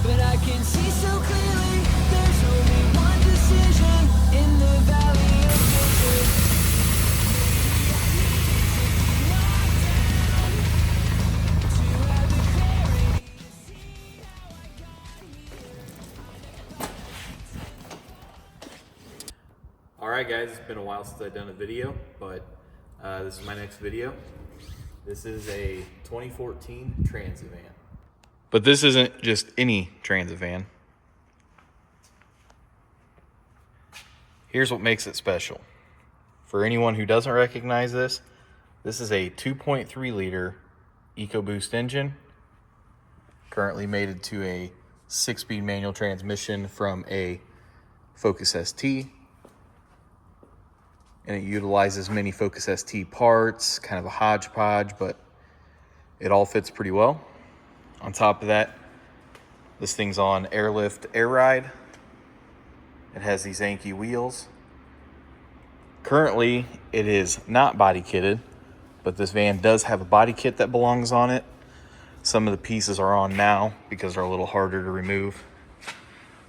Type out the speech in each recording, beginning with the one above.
but I can see so clearly. There's only one decision in the valley of vision. Alright guys, it's been a while since I've done a video, but this is my next video. This is a 2014 transit van. But this isn't just any transit van. Here's what makes it special. For anyone who doesn't recognize this, this is a 2.3 liter EcoBoost engine, currently mated to a 6-speed manual transmission from a Focus ST. And it utilizes many Focus ST parts, kind of a hodgepodge, but it all fits pretty well. On top of that, this thing's on airlift air ride. It has these Anki wheels. Currently, it is not body kitted, but this van does have a body kit that belongs on it. Some of the pieces are on now because they're a little harder to remove.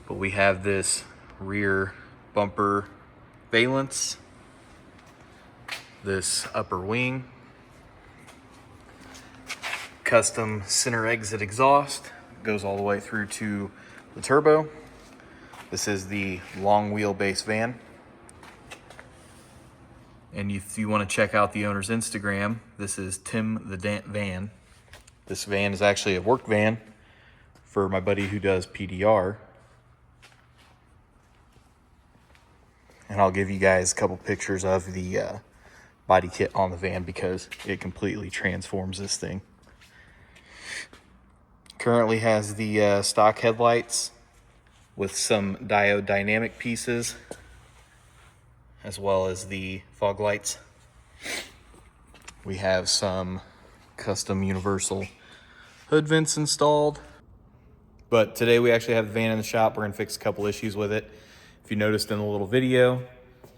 But we have this rear bumper valance, this upper wing, custom center exit exhaust, goes all the way through to the turbo. This is the long wheelbase van. And if you want to check out the owner's Instagram, this is Tim the Van. This van is actually a work van for my buddy who does PDR. And I'll give you guys a couple pictures of the body kit on the van because it completely transforms this thing. Currently has the stock headlights with some diode dynamic pieces, as well as the fog lights. We have some custom universal hood vents installed. But today we actually have the van in the shop. We're gonna fix a couple issues with it. If you noticed in the little video,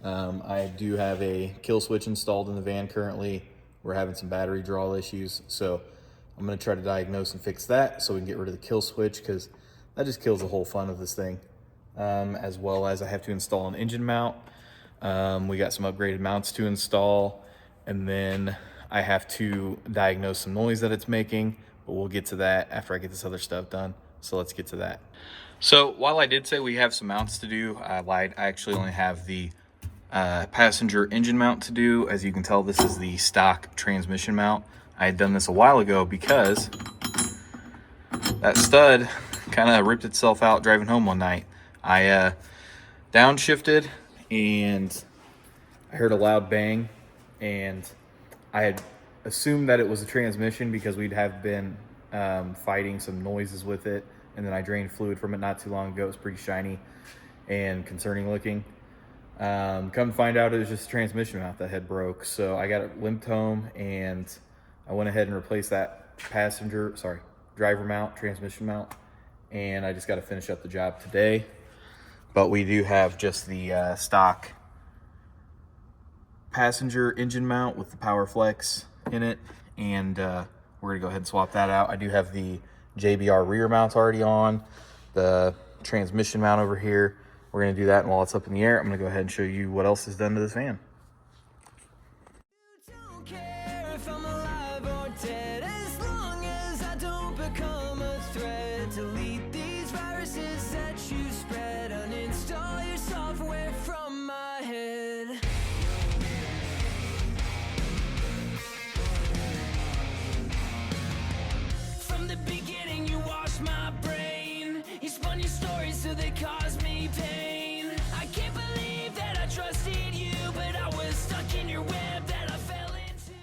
I do have a kill switch installed in the van currently. We're having some battery draw issues, so I'm gonna try to diagnose and fix that so we can get rid of the kill switch, because that just kills the whole fun of this thing. As well as I have to install an engine mount. We got some upgraded mounts to install, and then I have to diagnose some noise that it's making, but we'll get to that after I get this other stuff done. So let's get to that. So while I did say we have some mounts to do, I lied. I actually only have the passenger engine mount to do. As you can tell, this is the stock transmission mount. I had done this a while ago because that stud kind of ripped itself out driving home one night. I downshifted and I heard a loud bang, and I had assumed that it was a transmission because we'd have been fighting some noises with it, and then I drained fluid from it not too long ago. It was pretty shiny and concerning looking. Come to find out, it was just a transmission mount that had broke. So I got it limped home, and I went ahead and replaced that driver mount, transmission mount, and I just got to finish up the job today. But we do have just the stock passenger engine mount with the Power Flex in it, and we're gonna go ahead and swap that out. I do have the JBR rear mounts already on, the transmission mount over here. We're gonna do that, and while it's up in the air, I'm gonna go ahead and show you what else is done to this van. Don't care if I'm alive or dead, as long as I don't become a threat. Delete these viruses that you spread, uninstall your software from my head. From the beginning you washed my brain, you spun your stories so they caused me pain. I can't believe that I trusted you, but I was stuck in your web that I fell into.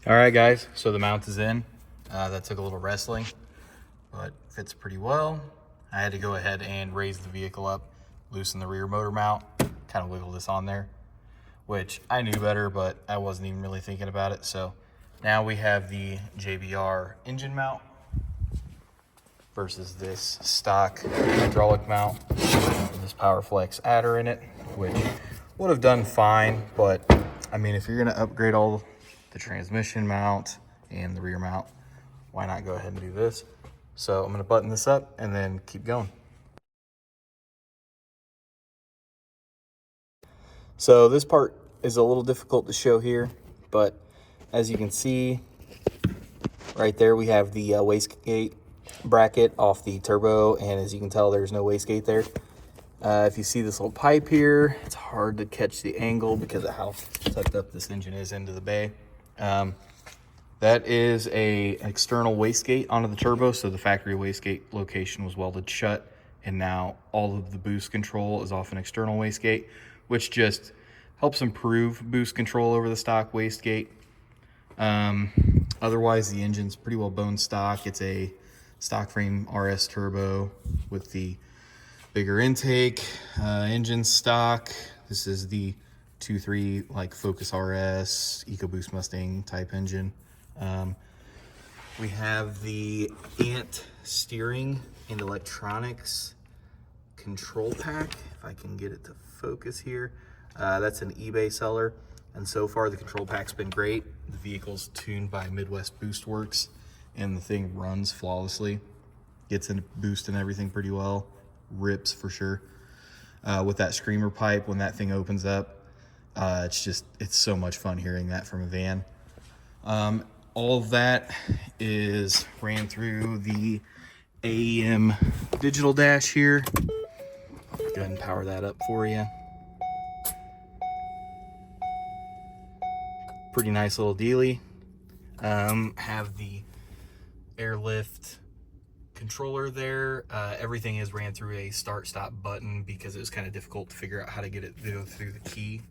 All right, guys, so the mount is in. That took a little wrestling, but fits pretty well. I had to go ahead and raise the vehicle up, loosen the rear motor mount, kind of wiggle this on there, which I knew better, but I wasn't even really thinking about it. So now we have the JBR engine mount versus this stock hydraulic mount with this Power Flex adder in it, which would have done fine. But I mean, if you're gonna upgrade all the transmission mount and the rear mount, why not go ahead and do this? So I'm gonna button this up and then keep going. So this part is a little difficult to show here, but as you can see, right there we have the wastegate bracket off the turbo, and as you can tell, there's no wastegate there. If you see this little pipe here, it's hard to catch the angle because of how tucked up this engine is into the bay. That is an external wastegate onto the turbo, so the factory wastegate location was welded shut, and now all of the boost control is off an external wastegate, which just helps improve boost control over the stock wastegate. Otherwise, the engine's pretty well bone stock. It's a stock frame RS turbo with the bigger intake, engine stock. This is the 2.3 like Focus RS EcoBoost Mustang type engine. We have the Ant steering and electronics control pack, if I can get it to focus here. That's an eBay seller, and so far the control pack's been great. The vehicle's tuned by Midwest Boost Works, and the thing runs flawlessly. Gets into boost and everything pretty well. Rips for sure. With that screamer pipe, when that thing opens up, it's so much fun hearing that from a van. All of that is ran through the AEM digital dash here. Go ahead and power that up for you. Pretty nice little dealie. Have the airlift controller there. Everything is ran through a start stop button because it was kind of difficult to figure out how to get it to go through the key.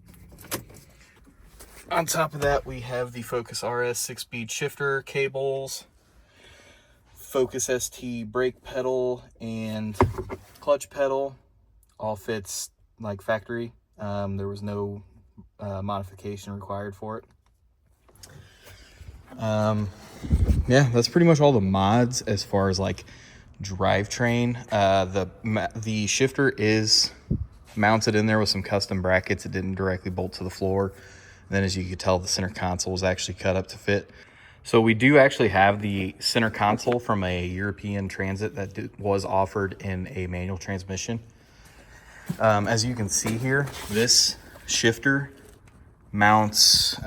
On top of that, we have the Focus RS 6-speed shifter cables, Focus ST brake pedal and clutch pedal. All fits like factory. There was no modification required for it. Yeah, that's pretty much all the mods as far as like drivetrain. The shifter is mounted in there with some custom brackets. It didn't directly bolt to the floor. And then as you could tell, the center console was actually cut up to fit. So we do actually have the center console from a European Transit that was offered in a manual transmission. As you can see here, this shifter mounts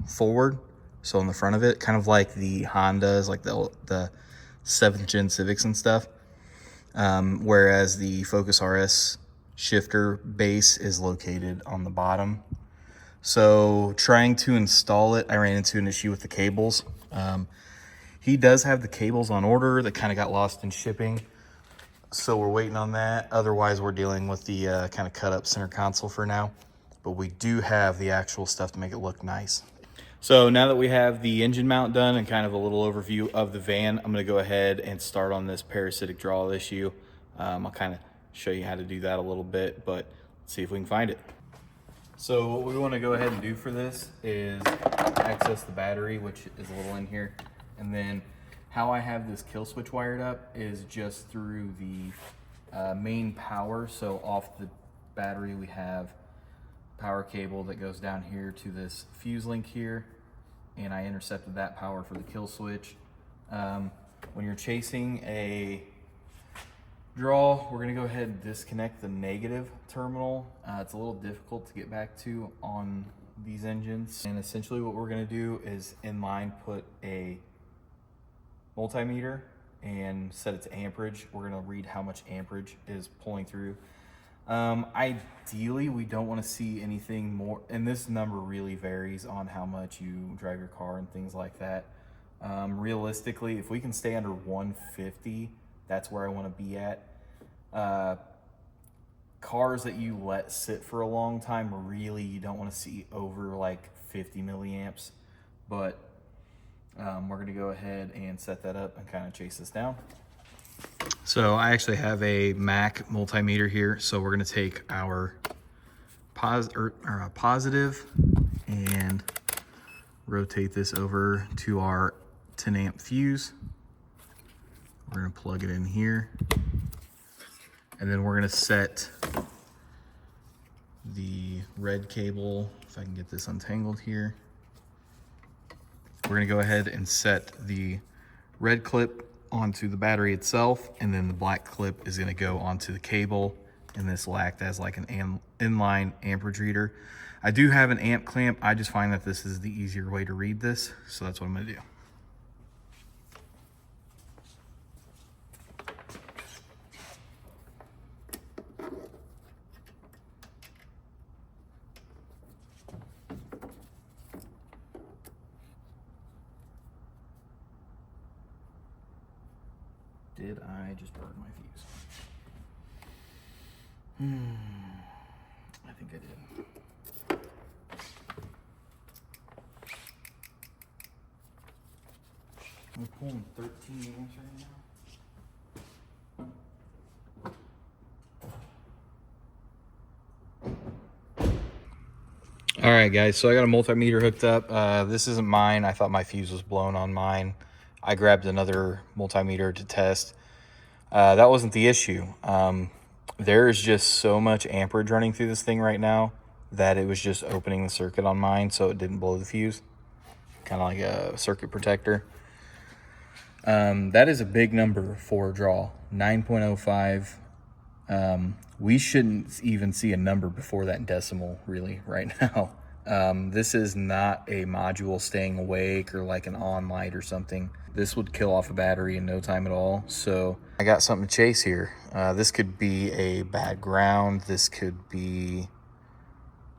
forward. So in the front of it, kind of like the Hondas, like the 7th gen Civics and stuff. Whereas the Focus RS shifter base is located on the bottom. So trying to install it, I ran into an issue with the cables. He does have the cables on order that kind of got lost in shipping. So we're waiting on that. Otherwise, we're dealing with the kind of cut up center console for now. But we do have the actual stuff to make it look nice. So now that we have the engine mount done and kind of a little overview of the van, I'm going to go ahead and start on this parasitic draw issue. I'll kind of show you how to do that a little bit, but let's see if we can find it. So what we want to go ahead and do for this is access the battery, which is a little in here. And then how I have this kill switch wired up is just through the main power. So off the battery, we have power cable that goes down here to this fuse link here, and I intercepted that power for the kill switch. When you're chasing a draw, we're gonna go ahead and disconnect the negative terminal. It's a little difficult to get back to on these engines, and essentially what we're gonna do is in line put a multimeter and set its amperage. We're gonna read how much amperage is pulling through. Ideally, we don't want to see anything more, and this number really varies on how much you drive your car and things like that. Realistically, if we can stay under 150, that's where I want to be at. Cars that you let sit for a long time, really, you don't want to see over like 50 milliamps, but we're going to go ahead and set that up and kind of chase this down. So I actually have a Mac multimeter here. So we're going to take our positive and rotate this over to our 10 amp fuse. We're going to plug it in here. And then we're going to set the red cable, if I can get this untangled here. We're going to go ahead and set the red clip onto the battery itself, and then the black clip is gonna go onto the cable, and this will act as like an inline amperage reader. I do have an amp clamp. I just find that this is the easier way to read this, so that's what I'm gonna do. Did I just burn my fuse? I think I did. I'm pulling 13 amps right now. All right, guys, so I got a multimeter hooked up. This isn't mine. I thought my fuse was blown on mine. I grabbed another multimeter to test. That wasn't the issue. There is just so much amperage running through this thing right now that it was just opening the circuit on mine, so it didn't blow the fuse. Kind of like a circuit protector. That is a big number for a draw, 9.05. We shouldn't even see a number before that decimal really right now. This is not a module staying awake or like an on light or something. This would kill off a battery in no time at all. So I got something to chase here. This could be a bad ground. This could be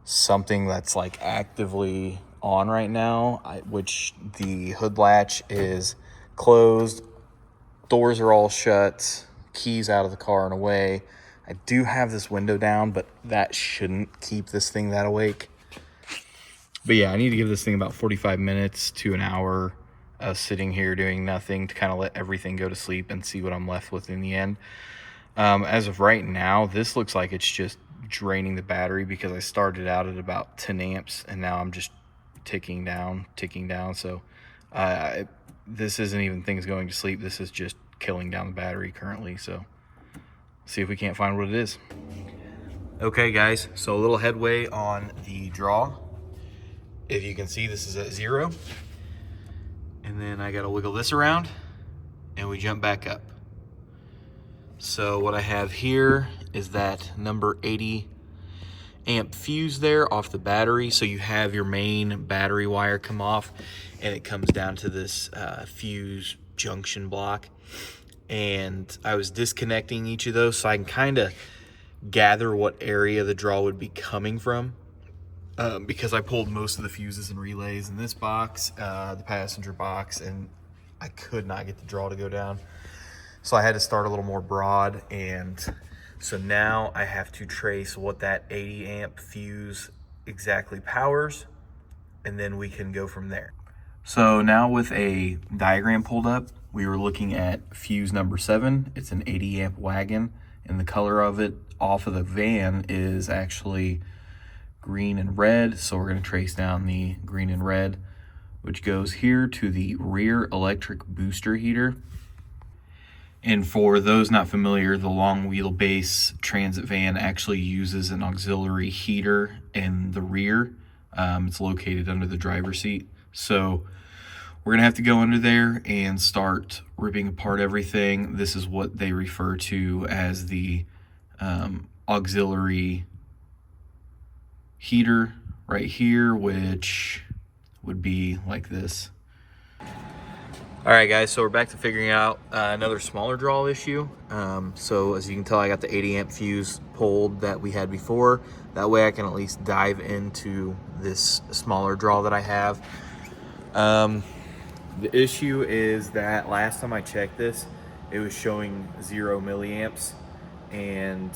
something that's like actively on right now, which the hood latch is closed. Doors are all shut. Keys out of the car and away. I do have this window down, but that shouldn't keep this thing that awake. But yeah, I need to give this thing about 45 minutes to an hour sitting here doing nothing to kind of let everything go to sleep and see what I'm left with in the end. As of right now, this looks like it's just draining the battery because I started out at about 10 amps and now I'm just ticking down. So this isn't even things going to sleep. This is just killing down the battery currently. So see if we can't find what it is. Okay, guys, so a little headway on the draw. If you can see, this is at 0. And then I gotta wiggle this around and we jump back up. So what I have here is that number 80 amp fuse there off the battery. So you have your main battery wire come off and it comes down to this fuse junction block. And I was disconnecting each of those so I can kind of gather what area the draw would be coming from. Because I pulled most of the fuses and relays in this box, the passenger box, and I could not get the draw to go down. So I had to start a little more broad, and so now I have to trace what that 80 amp fuse exactly powers, and then we can go from there. So now with a diagram pulled up, we were looking at fuse number 7. It's an 80 amp wagon, and the color of it off of the van is actually green and red. So we're going to trace down the green and red, which goes here to the rear electric booster heater. And for those not familiar, the long wheelbase transit van actually uses an auxiliary heater in the rear. It's located under the driver's seat. So we're gonna have to go under there and start ripping apart everything. This is what they refer to as the auxiliary heater right here, which would be like this. All right, guys, so we're back to figuring out another smaller draw issue. So as you can tell, I got the 80 amp fuse pulled that we had before. That way I can at least dive into this smaller draw that I have. The issue is that last time I checked this, it was showing 0 milliamps. And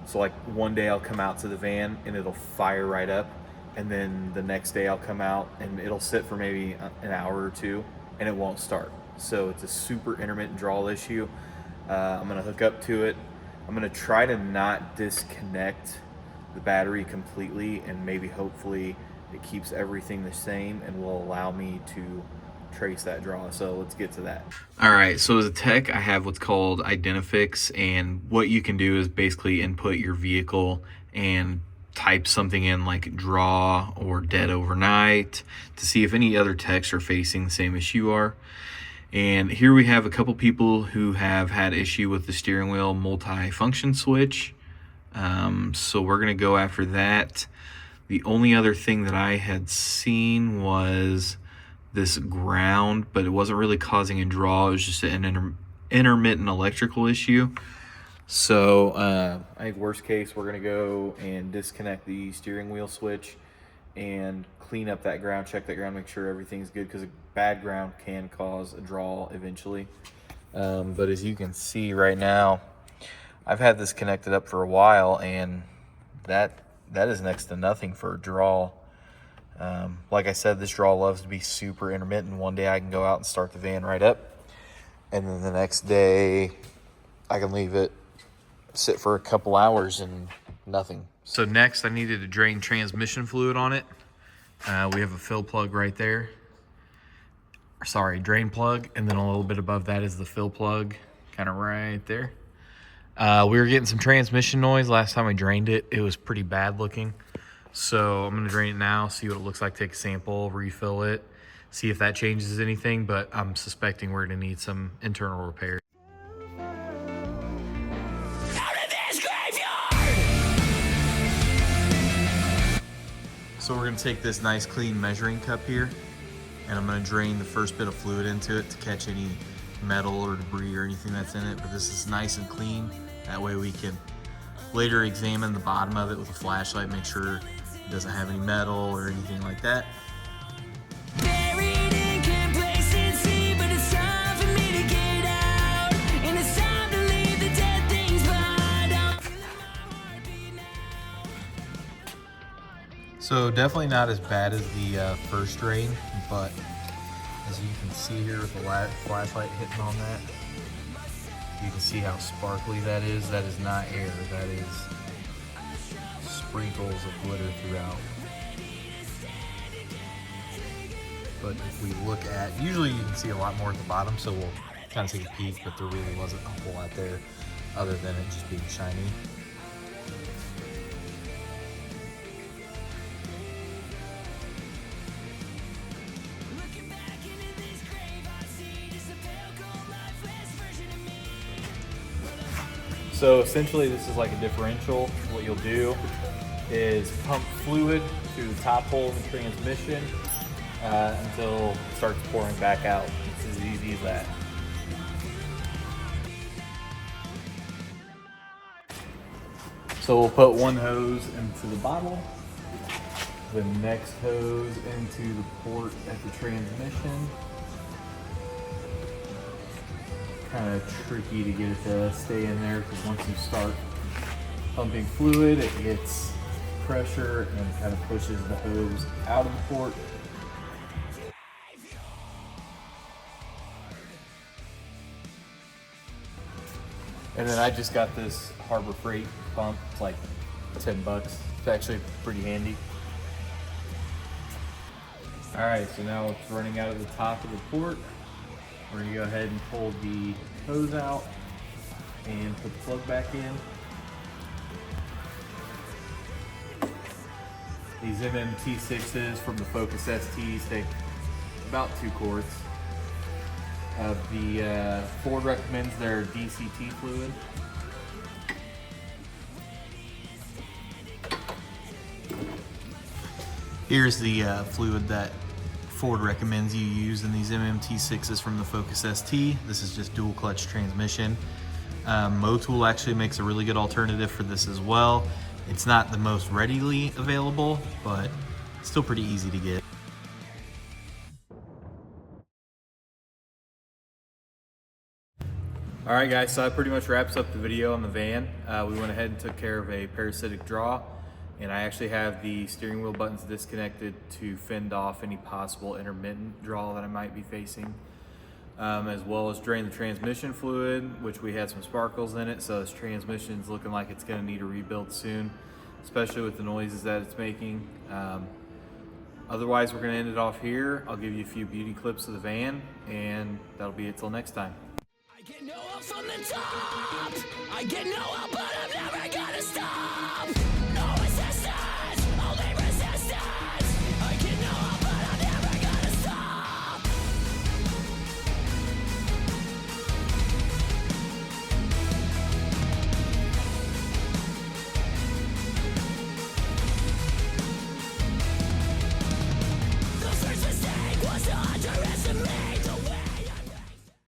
so like one day I'll come out to the van and it'll fire right up. And then the next day I'll come out and it'll sit for maybe an hour or two and it won't start. So it's a super intermittent draw issue. I'm gonna hook up to it. I'm gonna try to not disconnect the battery completely, and maybe hopefully it keeps everything the same and will allow me to trace that draw. So let's get to that. All right, so as a tech, I have what's called Identifix, and what you can do is basically input your vehicle and type something in like draw or dead overnight to see if any other techs are facing the same issue you are. And here we have a couple people who have had issue with the steering wheel multi-function switch. So we're gonna go after that. The only other thing that I had seen was this ground, but it wasn't really causing a draw. It was just an intermittent electrical issue. So I think worst case, we're gonna go and disconnect the steering wheel switch and clean up that ground, check that ground, make sure everything's good, because a bad ground can cause a draw eventually. But as you can see right now, I've had this connected up for a while, and that is next to nothing for a draw. Like I said, this draw loves to be super intermittent. One day I can go out and start the van right up, and then the next day I can leave it sit for a couple hours and nothing. So next I needed to drain transmission fluid on it. We have a fill plug right there. Sorry, drain plug, and then a little bit above that is the fill plug, kind of right there. We were getting some transmission noise last time I drained it. It was pretty bad looking. So I'm gonna drain it now, see what it looks like, take a sample, refill it, see if that changes anything, but I'm suspecting we're gonna need some internal repair. So we're gonna take this nice clean measuring cup here, and I'm gonna drain the first bit of fluid into it to catch any metal or debris or anything that's in it, but this is nice and clean. That way we can later examine the bottom of it with a flashlight, make sure it doesn't have any metal or anything like that. Buried in complacency, but it's time for me to get out, and it's time to leave the dead things behind. I'm feeling my heartbeat now. So definitely not as bad as the first drain, but as you can see here with the flashlight hitting on that, you can see how sparkly that is. That is not air, that is sprinkles of glitter throughout. But if we look at, usually you can see a lot more at the bottom, so we'll kind of take a peek, but there really wasn't a whole lot there other than it just being shiny. Looking back into this grave, I see just a pale, cold, lifeless version of me. So essentially this is like a differential. What you'll do is pump fluid to the top hole in the transmission until it starts pouring back out. It's as easy as that. So we'll put one hose into the bottle, the next hose into the port at the transmission. Kind of tricky to get it to stay in there, because once you start pumping fluid, it gets pressure and kind of pushes the hose out of the port. And then I just got this Harbor Freight pump. It's like 10 bucks. It's actually pretty handy. All right, so now it's running out of the top of the port. We're gonna go ahead and pull the hose out and put the plug back in. These MMT6s from the Focus STs take about 2 quarts. The Ford recommends their DCT fluid. Here's the fluid that Ford recommends you use in these MMT6s from the Focus ST. This is just dual clutch transmission. Motul actually makes a really good alternative for this as well. It's not the most readily available, but still pretty easy to get. All right guys, so that pretty much wraps up the video on the van. We went ahead and took care of a parasitic draw, and I actually have the steering wheel buttons disconnected to fend off any possible intermittent draw that I might be facing, as well as drain the transmission fluid, which we had some sparkles in it, so this transmission's looking like it's gonna need a rebuild soon, especially with the noises that it's making. Otherwise, we're gonna end it off here. I'll give you a few beauty clips of the van, and that'll be it till next time. I get no help from the top. I get no help, but I'm never gonna stop.